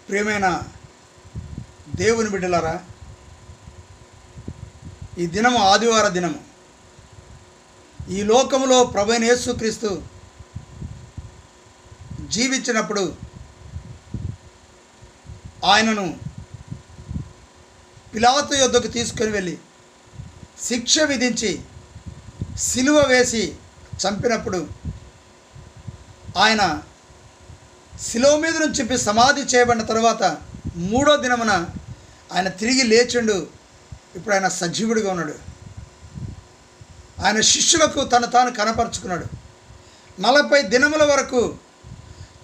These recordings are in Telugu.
ప్రియమైన దేవుని బిడ్డలారా, ఈ దినము ఆదివార దినము. ఈ లోకములో ప్రభువైన యేసుక్రీస్తు జీవించినప్పుడు ఆయనను పిలాతు యొద్దకు తీసుకొని వెళ్ళి శిక్ష విధించి సిలువ వేసి చంపినప్పుడు ఆయన శిలువ మీద నుంచి సమాధి చేయబడిన తర్వాత 3వ దినమున ఆయన తిరిగి లేచిండు. ఇప్పుడు ఆయన సజీవుడిగా ఉన్నాడు. ఆయన శిష్యులకు తాను కనపరుచుకున్నాడు. 40 దినముల వరకు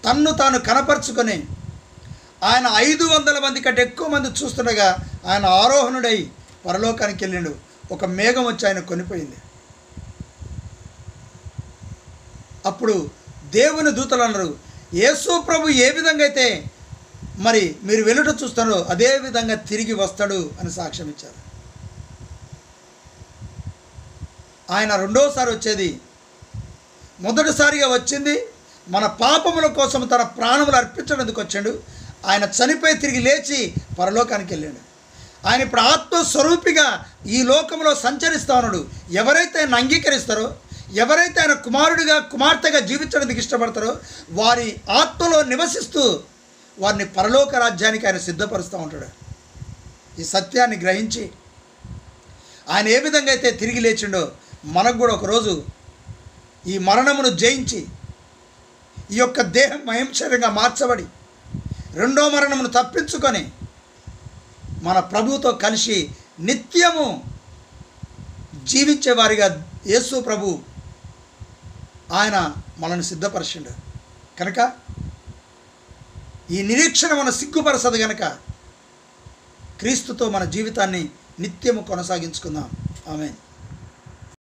తన్ను తాను కనపరుచుకొని ఆయన 500 మంది కంటే ఎక్కువ మంది చూస్తుండగా ఆయన ఆరోహణుడై పరలోకానికి వెళ్ళిండు. ఒక మేఘం వచ్చి ఆయన కొనిపోయింది. అప్పుడు దేవుని దూతలు అన్నారు, యేసు ప్రభు ఏ విధంగా అయితే మరి మీరు వెలుట చూస్తారో అదే విధంగా తిరిగి వస్తాడు అని సాక్ష్యం ఇచ్చారు. ఆయన రెండోసారి వచ్చేది, మొదటిసారిగా వచ్చింది మన పాపముల కోసం తన ప్రాణములు అర్పించడానికి వచ్చాడు. ఆయన చనిపోయి తిరిగి లేచి పరలోకానికి వెళ్ళాడు. ఆయన ఇప్పుడు ఆత్మస్వరూపిగా ఈ లోకంలో సంచరిస్తూ ఉన్నాడు. ఎవరైతే ఆయన అంగీకరిస్తారో, ఎవరైతే ఆయన కుమారుడిగా కుమార్తెగా జీవించడానికి ఇష్టపడతారో వారి ఆత్మలో నివసిస్తూ వారిని పరలోక రాజ్యానికి ఆయన సిద్ధపరుస్తూ ఉంటాడు. ఈ సత్యాన్ని గ్రహించి ఆయన ఏ విధంగా అయితే తిరిగి లేచిండో మనకు కూడా ఒకరోజు ఈ మరణమును జయించి ఈ యొక్క దేహం మహిమశరీరంగా మార్చబడి రెండో మరణమును తప్పించుకొని మన ప్రభువుతో కలిసి నిత్యము జీవించేవారిగా యేసు ప్రభు ఆయన మనల్ని సిద్ధపరిచిండు. కనుక ఈ నిరీక్షణ మన సిగ్గుపరచదు కనుక క్రీస్తుతో మన జీవితాన్ని నిత్యము కొనసాగించుకుందాం. ఆమేన్.